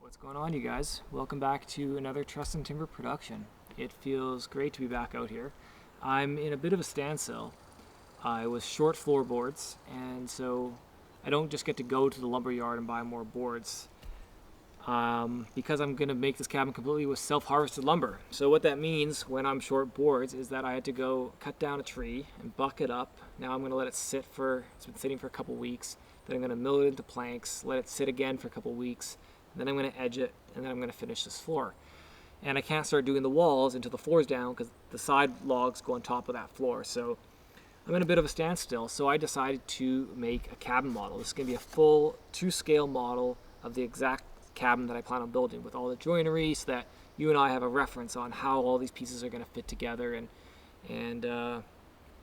What's going on, you guys? Welcome back to another Trust and Timber production. It feels great to be back out here. I'm in a bit of a standstill. I was short floorboards, and so I don't just get to go to the lumber yard and buy more boards because I'm going to make this cabin completely with self-harvested lumber. So what that means when I'm short boards is that I had to go cut down a tree and buck it up. Now I'm going to let it sit it's been sitting for a couple weeks. Then I'm going to mill it into planks, let it sit again for a couple weeks. Then I'm going to edge it, and then I'm going to finish this floor. And I can't start doing the walls until the floor's down because the side logs go on top of that floor. So I'm in a bit of a standstill. So I decided to make a cabin model. This is going to be a full 2-scale model of the exact cabin that I plan on building with all the joinery, so that you and I have a reference on how all these pieces are going to fit together, and I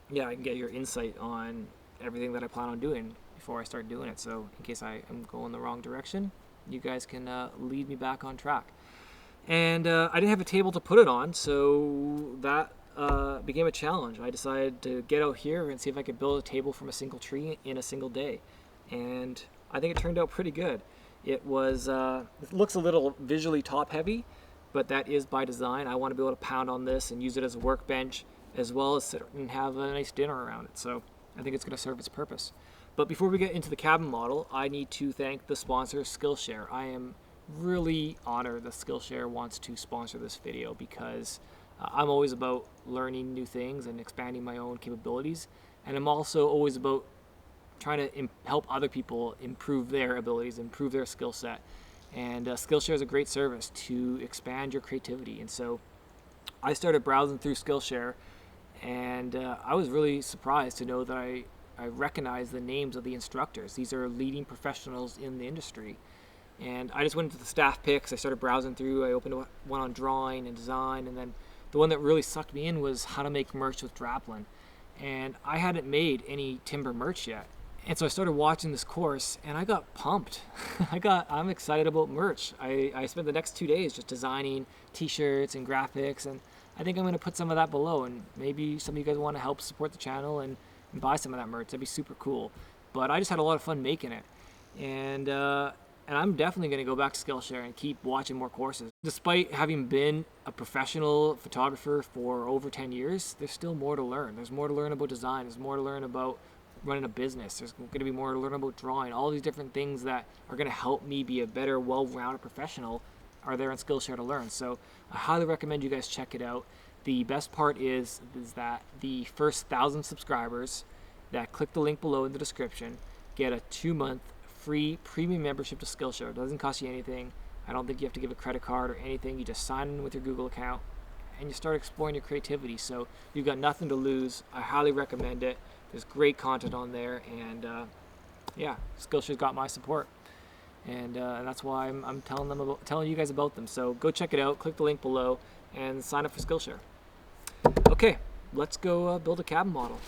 can get your insight on everything that I plan on doing before I start doing it. So in case I am going the wrong direction, you guys can lead me back on track. And I didn't have a table to put it on, so that became a challenge. I decided to get out here and see if I could build a table from a single tree in a single day. And I think it turned out pretty good. It looks a little visually top heavy, but that is by design. I want to be able to pound on this and use it as a workbench, as well as sit and have a nice dinner around it. So I think it's going to serve its purpose. But before we get into the cabin model, I need to thank the sponsor, Skillshare. I am really honored that Skillshare wants to sponsor this video because I'm always about learning new things and expanding my own capabilities. And I'm also always about trying to help other people improve their abilities, improve their skill set. And Skillshare is a great service to expand your creativity. And so I started browsing through Skillshare, and I was really surprised to know that I recognize the names of the instructors. These are leading professionals in the industry. And I just went into the staff picks. I started browsing through. I opened one on drawing and design, and then the one that really sucked me in was how to make merch with Draplin. And I hadn't made any timber merch yet. And so I started watching this course, and I got pumped. I'm excited about merch. I spent the next 2 days just designing t-shirts and graphics, and I think I'm going to put some of that below, and maybe some of you guys want to help support the channel and buy some of that merch. That'd be super cool. But I just had a lot of fun making it, and I'm definitely going to go back to Skillshare and keep watching more courses. Despite having been a professional photographer for over 10 years, there's still more to learn. There's more to learn about design. There's more to learn about running a business. There's going to be more to learn about drawing. All these different things that are going to help me be a better, well-rounded professional are there on Skillshare to learn. So I highly recommend you guys check it out. The best part is that the first 1,000 subscribers that click the link below in the description get a 2-month free premium membership to Skillshare. It doesn't cost you anything. I don't think you have to give a credit card or anything. You just sign in with your Google account and you start exploring your creativity. So you've got nothing to lose. I highly recommend it. There's great content on there, and Skillshare's got my support, and that's why I'm telling you guys about them. So go check it out. Click the link below and sign up for Skillshare. Okay, let's go build a cabin model.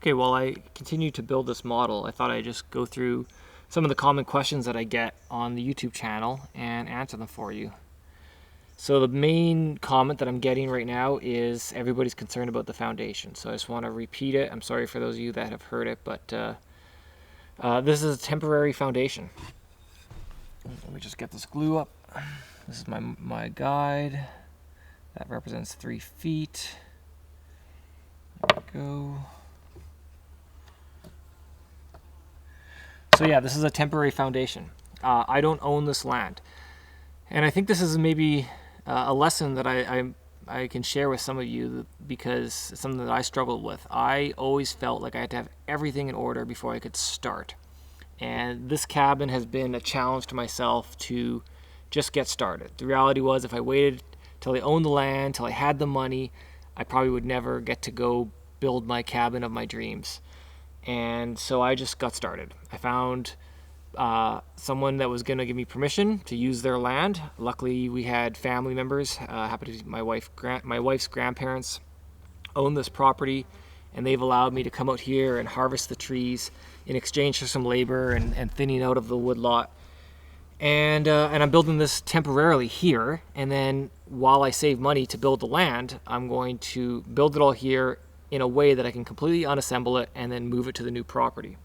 Okay, while I continue to build this model, I thought I'd just go through some of the common questions that I get on the YouTube channel and answer them for you. So the main comment that I'm getting right now is everybody's concerned about the foundation. So I just want to repeat it. I'm sorry for those of you that have heard it, but this is a temporary foundation. Let me just get this glue up. This is my guide. That represents 3 feet. There we go. So yeah, this is a temporary foundation. I don't own this land. And I think this is maybe a lesson that I can share with some of you, because it's something that I struggled with. I always felt like I had to have everything in order before I could start. And this cabin has been a challenge to myself to just get started. The reality was, if I waited till I owned the land, till I had the money, I probably would never get to go build my cabin of my dreams. And so I just got started. I found someone that was going to give me permission to use their land. Luckily, we had family members. Happened to be my wife's grandparents own this property, and they've allowed me to come out here and harvest the trees in exchange for some labor and thinning out of the wood lot. And I'm building this temporarily here, and then while I save money to build the land, I'm going to build it all here in a way that I can completely unassemble it and then move it to the new property.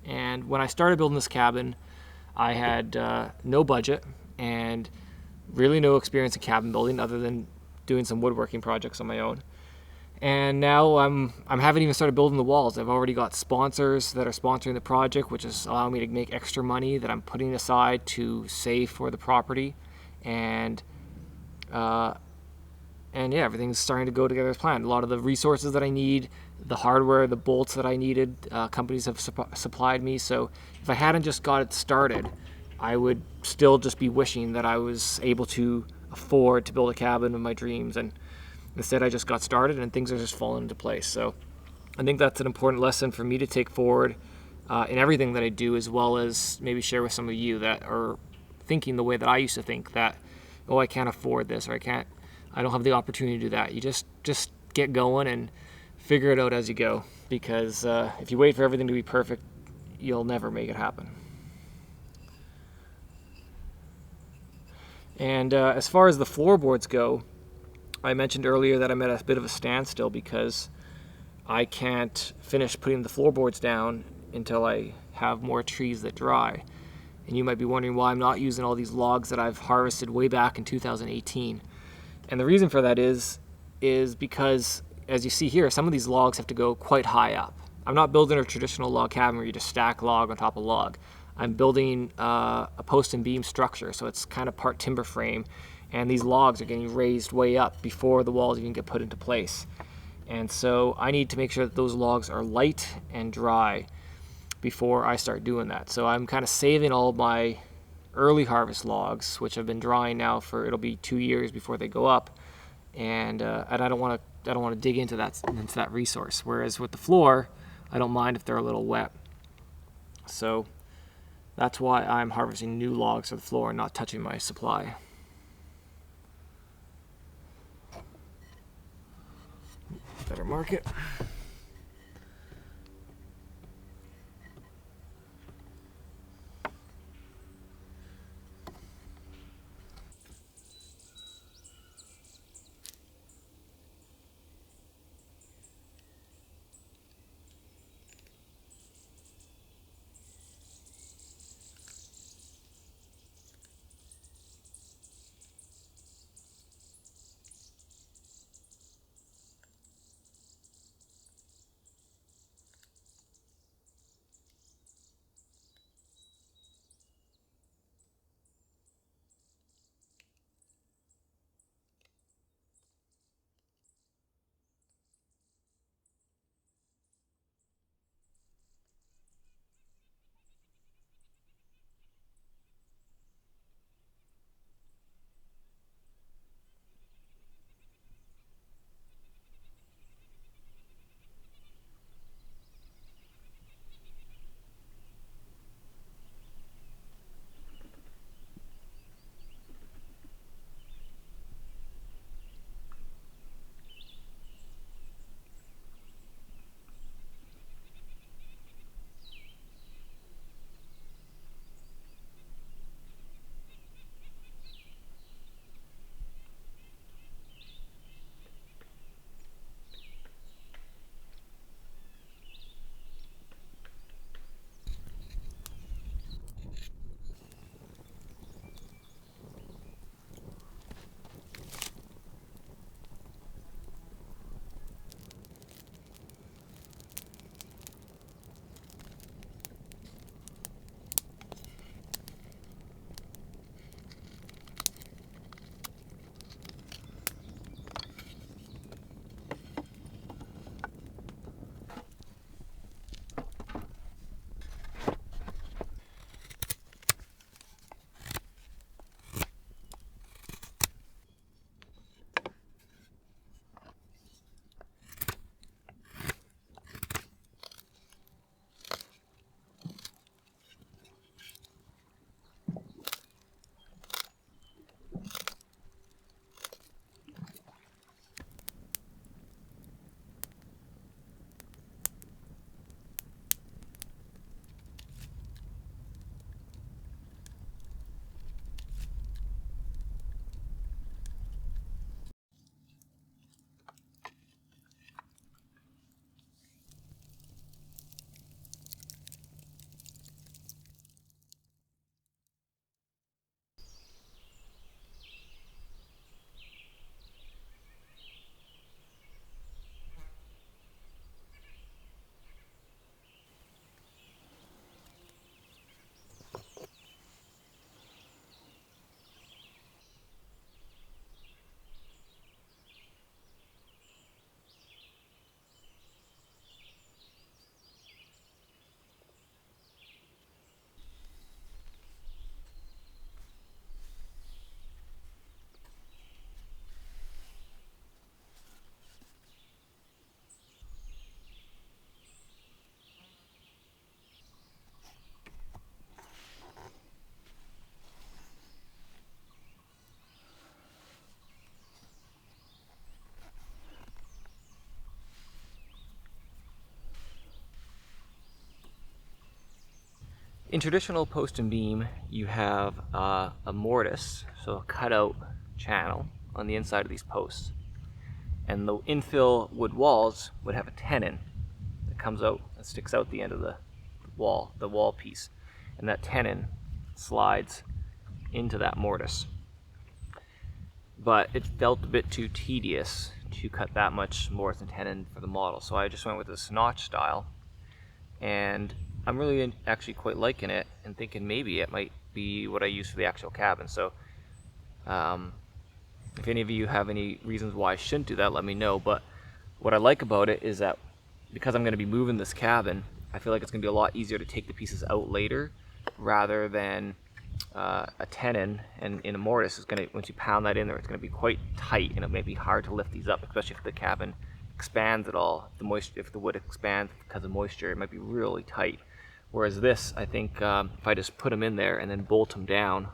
And when I started building this cabin, I had no budget and really no experience in cabin building other than doing some woodworking projects on my own. And now I haven't even started building the walls. I've already got sponsors that are sponsoring the project, which is allowing me to make extra money that I'm putting aside to save for the property. And yeah, everything's starting to go together as planned. A lot of the resources that I need, the hardware, the bolts that I needed, companies have supplied me. So if I hadn't just got it started, I would still just be wishing that I was able to afford to build a cabin of my dreams. And instead, I just got started and things are just falling into place. So I think that's an important lesson for me to take forward in everything that I do, as well as maybe share with some of you that are thinking the way that I used to think, that, oh, I can't afford this, or I don't have the opportunity to do that. You just get going and figure it out as you go, because if you wait for everything to be perfect, you'll never make it happen. And as far as the floorboards go, I mentioned earlier that I'm at a bit of a standstill because I can't finish putting the floorboards down until I have more trees that dry. And you might be wondering why I'm not using all these logs that I've harvested way back in 2018. And the reason for that is because, as you see here, some of these logs have to go quite high up. I'm not building a traditional log cabin where you just stack log on top of log. I'm building a post and beam structure, so it's kind of part timber frame, and these logs are getting raised way up before the walls even get put into place. And so I need to make sure that those logs are light and dry before I start doing that. So I'm kind of saving all of my early harvest logs, which have been drying now for, it'll be 2 years before they go up, and I don't want to dig into that resource. Whereas with the floor, I don't mind if they're a little wet. So that's why I'm harvesting new logs for the floor and not touching my supply. Better mark it. In traditional post and beam, you have a mortise, so a cutout channel on the inside of these posts. And the infill wood walls would have a tenon that comes out and sticks out the end of the wall piece. And that tenon slides into that mortise. But it felt a bit too tedious to cut that much mortise and tenon for the model. So I just went with this notch style. And I'm really actually quite liking it and thinking maybe it might be what I use for the actual cabin. So if any of you have any reasons why I shouldn't do that, let me know. But what I like about it is that because I'm going to be moving this cabin, I feel like it's going to be a lot easier to take the pieces out later rather than a tenon and in a mortise is going to, once you pound that in there, it's going to be quite tight and it may be hard to lift these up, especially if the cabin expands at all. If the wood expands because of moisture, it might be really tight. Whereas this, I think if I just put them in there and then bolt them down,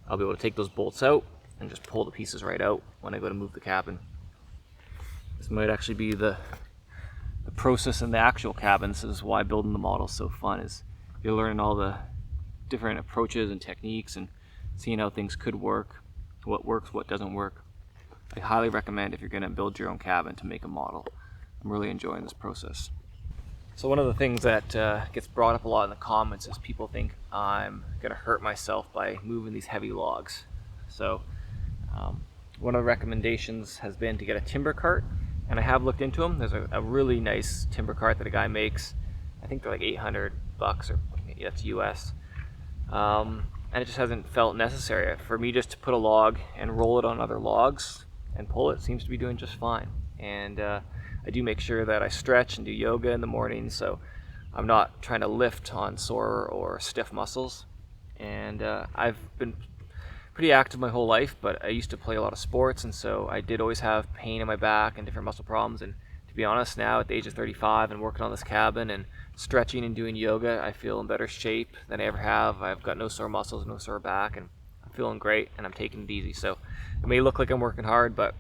I'll be able to take those bolts out and just pull the pieces right out when I go to move the cabin. This might actually be the process in the actual cabin. This is why building the model is so fun, is you're learning all the different approaches and techniques and seeing how things could work, what works, what doesn't work. I highly recommend if you're going to build your own cabin to make a model. I'm really enjoying this process. So one of the things that gets brought up a lot in the comments is people think I'm going to hurt myself by moving these heavy logs. So one of the recommendations has been to get a timber cart, and I have looked into them. There's a really nice timber cart that a guy makes. I think they're like $800 or maybe that's US. And it just hasn't felt necessary. For me just to put a log and roll it on other logs and pull it seems to be doing just fine. And I do make sure that I stretch and do yoga in the morning, so I'm not trying to lift on sore or stiff muscles. And I've been pretty active my whole life, but I used to play a lot of sports, and so I did always have pain in my back and different muscle problems. And to be honest, now at the age of 35 and working on this cabin and stretching and doing yoga, I feel in better shape than I ever have. I've got no sore muscles, no sore back, and I'm feeling great, and I'm taking it easy. So it may look like I'm working hard, but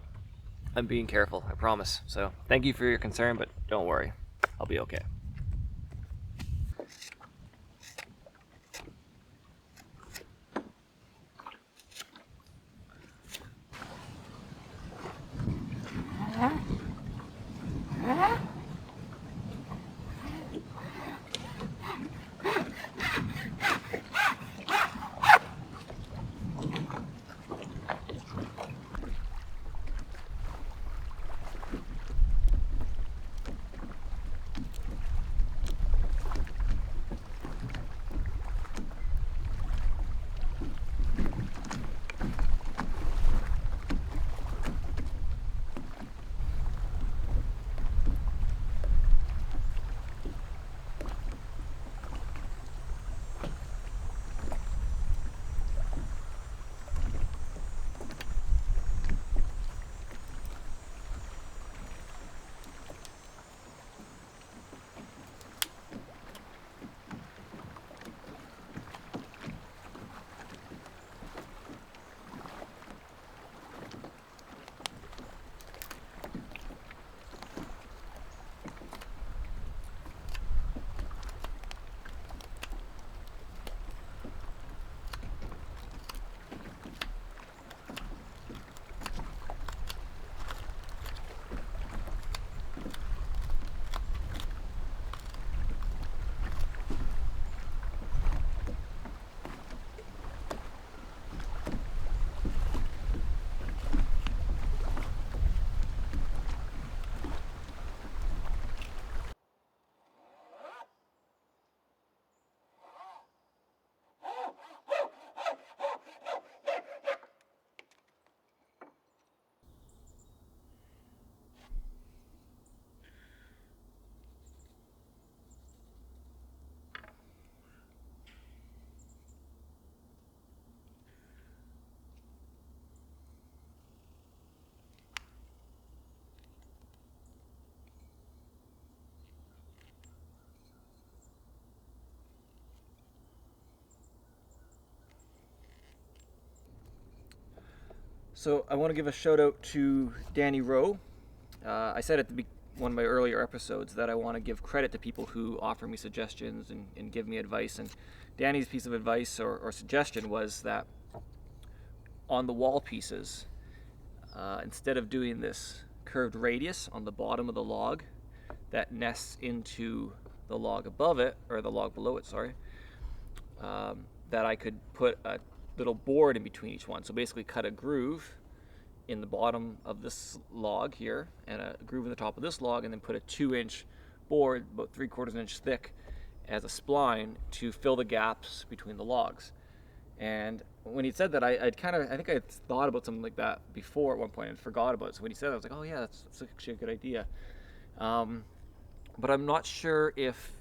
I'm being careful, I promise. So thank you for your concern, but don't worry, I'll be okay. So I want to give a shout out to Danny Rowe. I said at the one of my earlier episodes that I want to give credit to people who offer me suggestions and give me advice. And Danny's piece of advice or suggestion was that on the wall pieces, instead of doing this curved radius on the bottom of the log that nests into the log above it, or the log below it, sorry, that I could put a little board in between each one. So basically cut a groove in the bottom of this log here and a groove in the top of this log, and then put a 2-inch board about 3/4 inch thick as a spline to fill the gaps between the logs. And when he said that, I think I thought about something like that before at one point and forgot about it. So when he said that, I was like, oh yeah, that's actually a good idea. But I'm not sure if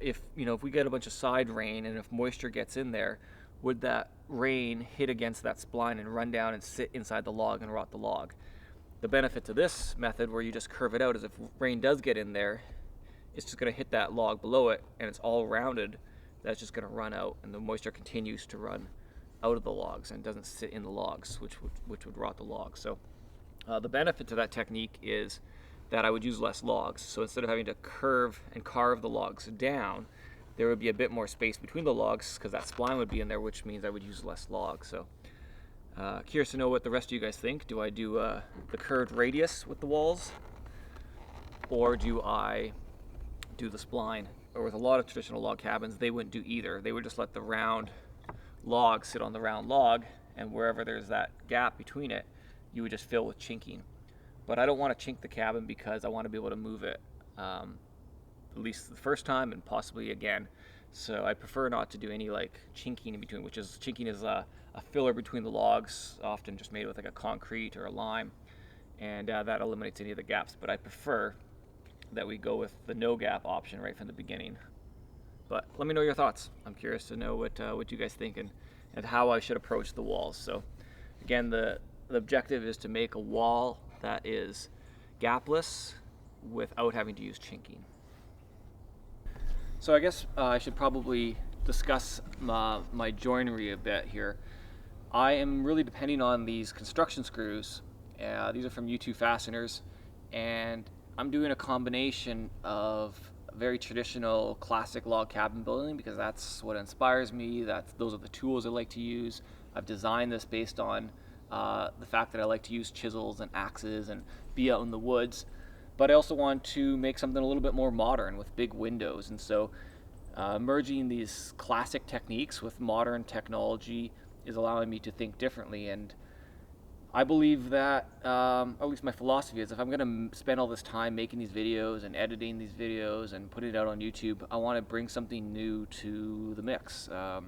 if we get a bunch of side rain and if moisture gets in there, would that rain hit against that spline and run down and sit inside the log and rot the log? The benefit to this method, where you just curve it out, is if rain does get in there, it's just going to hit that log below it, and it's all rounded. That's just going to run out, and the moisture continues to run out of the logs and doesn't sit in the logs, which would rot the logs. So the benefit to that technique is that I would use less logs. So instead of having to curve and carve the logs down, there would be a bit more space between the logs because that spline would be in there, which means I would use less logs. So curious to know what the rest of you guys think. Do I do the curved radius with the walls, or do I do the spline? Or with a lot of traditional log cabins, they wouldn't do either. They would just let the round log sit on the round log, and wherever there's that gap between it, you would just fill with chinking. But I don't want to chink the cabin because I want to be able to move it at least the first time and possibly again. So I prefer not to do any like chinking in between, chinking is a filler between the logs, often just made with like a concrete or a lime, and that eliminates any of the gaps. But I prefer that we go with the no gap option right from the beginning. But let me know your thoughts. I'm curious to know what you guys think and how I should approach the walls. So again, the objective is to make a wall that is gapless without having to use chinking. So I guess I should probably discuss my joinery a bit here. I am really depending on these construction screws. These are from U2 Fasteners, and I'm doing a combination of very traditional classic log cabin building because that's what inspires me. Those are the tools I like to use. I've designed this based on the fact that I like to use chisels and axes and be out in the woods. But I also want to make something a little bit more modern with big windows. And so merging these classic techniques with modern technology is allowing me to think differently. And I believe that, at least my philosophy is, if I'm going to spend all this time making these videos and editing these videos and putting it out on YouTube, I want to bring something new to the mix. I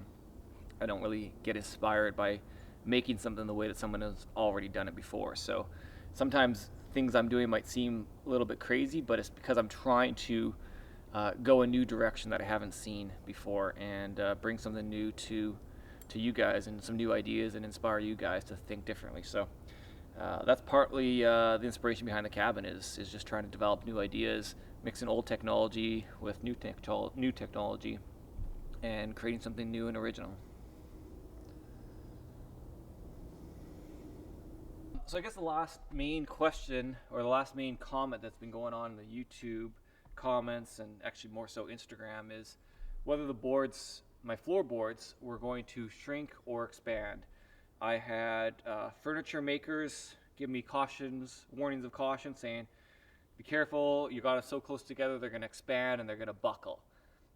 don't really get inspired by making something the way that someone has already done it before. So sometimes things I'm doing might seem a little bit crazy, but it's because I'm trying to go a new direction that I haven't seen before and bring something new to you guys and some new ideas and inspire you guys to think differently. So that's partly the inspiration behind the cabin is just trying to develop new ideas, mixing old technology with new technology and creating something new and original. So I guess the last main question, or the last main comment that's been going on in the YouTube comments, and actually more so Instagram, is whether the boards, my floorboards, were going to shrink or expand. I had furniture makers give me warnings of caution, saying, be careful, you got it so close together, they're going to expand and they're going to buckle.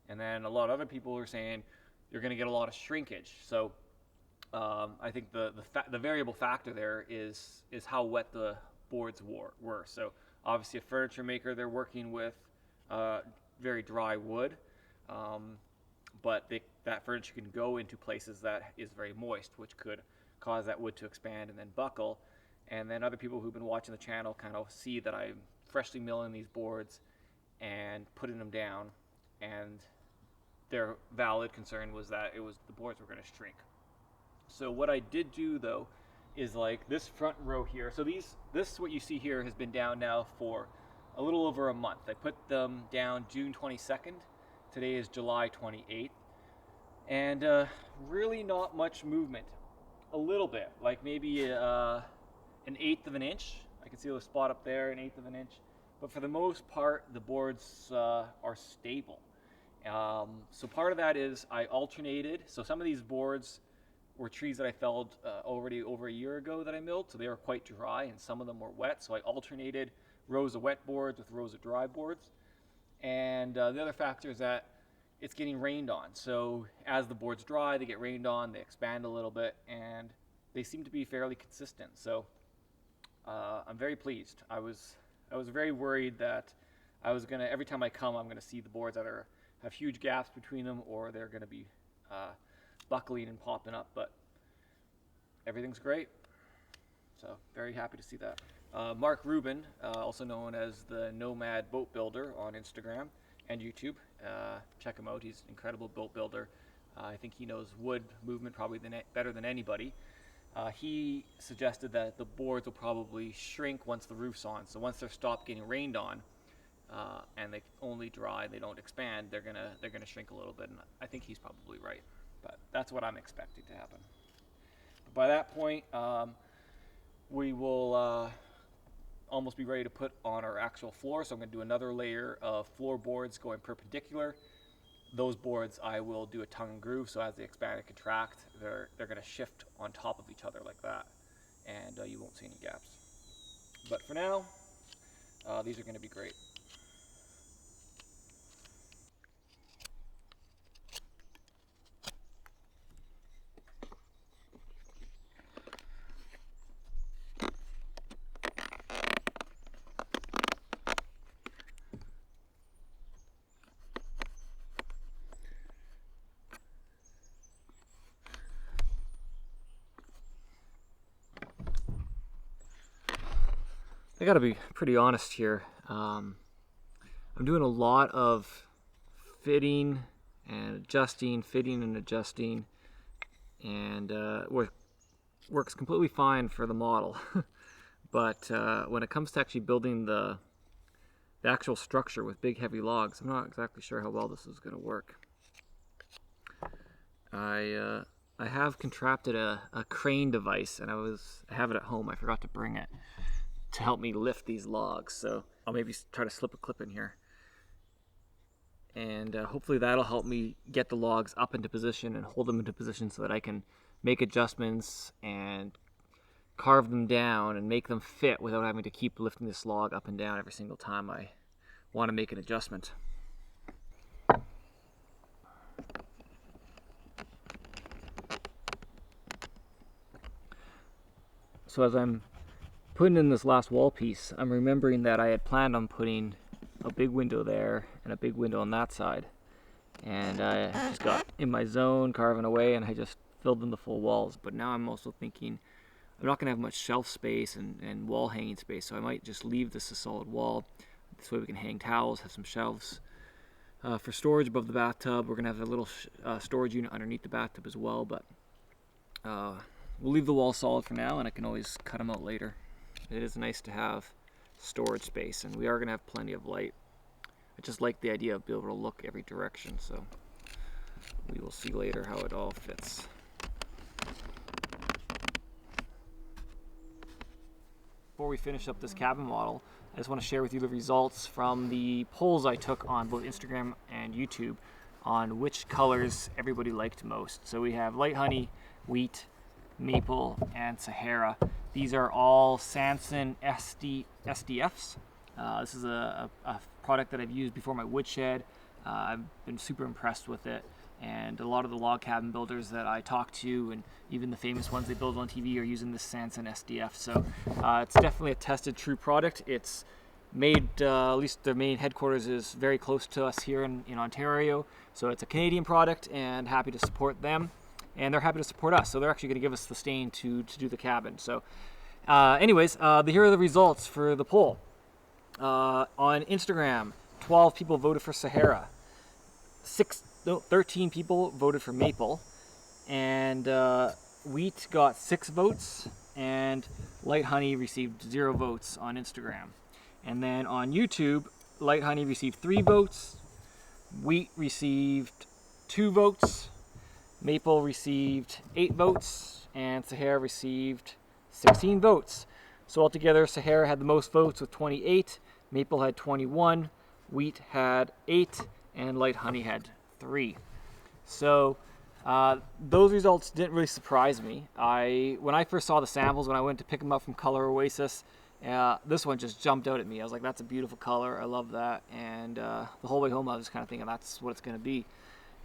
And then a lot of other people are saying you're going to get a lot of shrinkage. So I think the variable factor there is how wet the boards were. So obviously a furniture maker, they're working with very dry wood, but that furniture can go into places that is very moist, which could cause that wood to expand and then buckle. And then other people who've been watching the channel kind of see that I'm freshly milling these boards and putting them down, and their valid concern was that the boards were going to shrink. So what I did do though is like this front row here. So this what you see here has been down now for a little over a month. I put them down June 22nd. Today is July 28th. And really not much movement. A little bit, like maybe an eighth of an inch. I can see a spot up there, an eighth of an inch. but for the most part, the boards are stable. So part of that is I alternated. So some of these boards were trees that I felled already over a year ago that I milled, so they were quite dry, and some of them were wet. So I alternated rows of wet boards with rows of dry boards. And the other factor is that it's getting rained on. So as the boards dry, they get rained on, they expand a little bit, and they seem to be fairly consistent. So I'm very pleased. I was very worried that I was gonna, every time I come, I'm gonna see the boards that have huge gaps between them, or they're gonna be buckling and popping up, but everything's great. So very happy to see that. Mark Rubin, also known as the Nomad Boat Builder on Instagram and YouTube. Check him out. He's an incredible boat builder. I think he knows wood movement probably better than anybody. He suggested that the boards will probably shrink once the roof's on. So once they're stopped getting rained on, and they only dry, they don't expand, they're gonna shrink a little bit. And I think he's probably right. But that's what I'm expecting to happen. But by that point, we will almost be ready to put on our actual floor. So I'm going to do another layer of floorboards going perpendicular. Those boards I will do a tongue and groove, so as they expand and contract, they're going to shift on top of each other like that, and you won't see any gaps. But for now, these are going to be great. I gotta be pretty honest here. I'm doing a lot of fitting and adjusting, and works completely fine for the model. But when it comes to actually building the actual structure with big heavy logs, I'm not exactly sure how well this is going to work. I have contracted a crane device, and I have it at home. I forgot to bring it to help me lift these logs, so I'll maybe try to slip a clip in here, and hopefully that'll help me get the logs up into position and hold them into position so that I can make adjustments and carve them down and make them fit without having to keep lifting this log up and down every single time I want to make an adjustment. So as I'm putting in this last wall piece, I'm remembering that I had planned on putting a big window there and a big window on that side, and I just got in my zone carving away, and I just filled in the full walls. But now I'm also thinking I'm not going to have much shelf space and wall hanging space, so I might just leave this a solid wall. This way we can hang towels, have some shelves for storage above the bathtub. We're going to have a little storage unit underneath the bathtub as well, but we'll leave the wall solid for now, and I can always cut them out later. It is nice to have storage space, and we are going to have plenty of light. I just like the idea of being able to look every direction, so we will see later how it all fits. Before we finish up this cabin model, I just want to share with you the results from the polls I took on both Instagram and YouTube on which colors everybody liked most. So we have light honey, wheat, maple, and Sahara. These are all Sansin SDFs. This is a product that I've used before my woodshed. I've been super impressed with it, and a lot of the log cabin builders that I talk to, and even the famous ones they build on TV, are using this Sansin SDF. So it's definitely a tested, true product. It's made, at least their main headquarters is very close to us here in Ontario. So it's a Canadian product, and happy to support them. And they're happy to support us, so they're actually going to give us the stain to do the cabin. So anyways, here are the results for the poll. On Instagram, 12 people voted for Sahara, 13 people voted for maple, and wheat got 6 votes, and light honey received 0 votes on Instagram. And then on YouTube, light honey received 3 votes, wheat received 2 votes, maple received 8 votes, and Sahara received 16 votes. So altogether, Sahara had the most votes with 28, maple had 21, wheat had 8, and light honey had 3. So those results didn't really surprise me. When I first saw the samples, when I went to pick them up from Color Oasis, this one just jumped out at me. I was like, that's a beautiful color. I love that. And the whole way home, I was kind of thinking that's what it's going to be.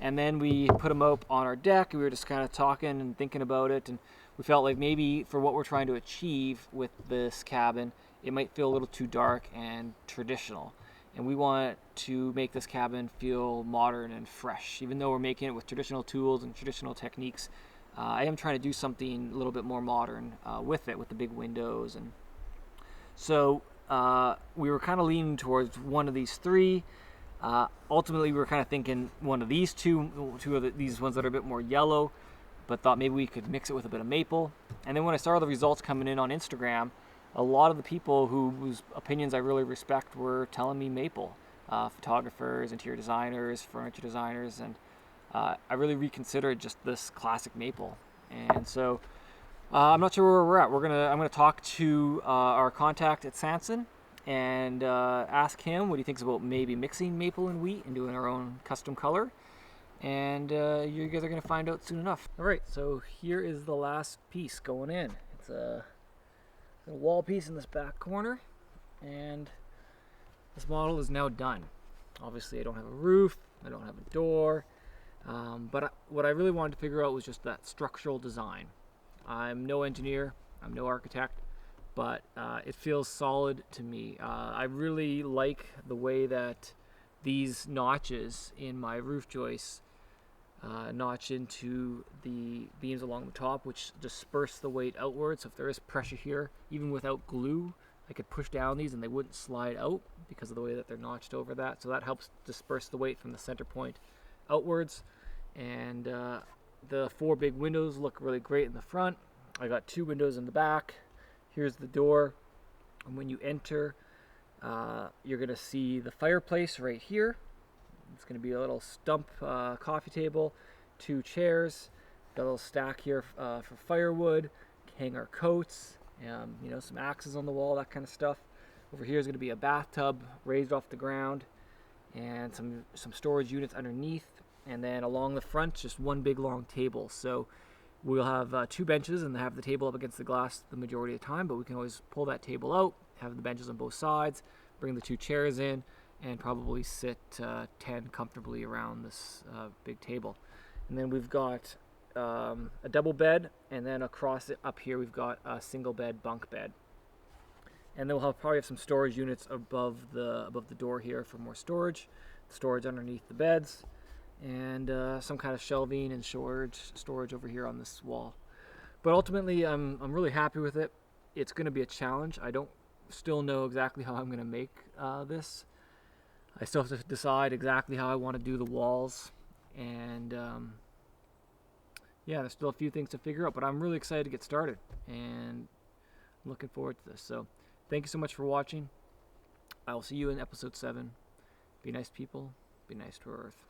And then we put them up on our deck. We were just kind of talking and thinking about it. And we felt like maybe for what we're trying to achieve with this cabin, it might feel a little too dark and traditional. And we want to make this cabin feel modern and fresh. Even though we're making it with traditional tools and traditional techniques, I am trying to do something a little bit more modern with it, with the big windows. And so we were kind of leaning towards one of these 3. Ultimately, we were kind of thinking one of these two of these ones that are a bit more yellow, but thought maybe we could mix it with a bit of maple. And then when I saw the results coming in on Instagram, a lot of the people whose opinions I really respect were telling me maple. Photographers, interior designers, furniture designers, and I really reconsidered just this classic maple. And so I'm not sure where we're at. I'm gonna talk to our contact at Sansin and ask him what he thinks about maybe mixing maple and wheat and doing our own custom color. And you guys are going to find out soon enough. All right, so here is the last piece going in. It's a wall piece in this back corner, and this model is now done. Obviously, I don't have a roof, I don't have a door, but what I really wanted to figure out was just that structural design. I'm no engineer, I'm no architect, but it feels solid to me. I really like the way that these notches in my roof joists notch into the beams along the top, which disperse the weight outwards. So if there is pressure here, even without glue, I could push down these and they wouldn't slide out because of the way that they're notched over that. So that helps disperse the weight from the center point outwards. And the 4 big windows look really great in the front. I got 2 windows in the back. Here's the door, and when you enter, you're going to see the fireplace right here. It's going to be a little stump coffee table, 2 chairs, got a little stack here for firewood, hang our coats, some axes on the wall, that kind of stuff. Over here is going to be a bathtub raised off the ground, and some storage units underneath, and then along the front, just one big long table. So we'll have 2 benches and have the table up against the glass the majority of the time, but we can always pull that table out, have the benches on both sides, bring the 2 chairs in, and probably sit 10 comfortably around this big table. And then we've got a double bed, and then across it up here we've got a single bed bunk bed. And then we'll probably have some storage units above the door here for more storage underneath the beds, and some kind of shelving and storage over here on this wall. But ultimately, I'm really happy with it. It's going to be a challenge. I don't still know exactly how I'm going to make this. I still have to decide exactly how I want to do the walls, and yeah, there's still a few things to figure out, but I'm really excited to get started, and I'm looking forward to this. So thank you so much for watching. I will see you in episode 7. Be nice people, be nice to our earth.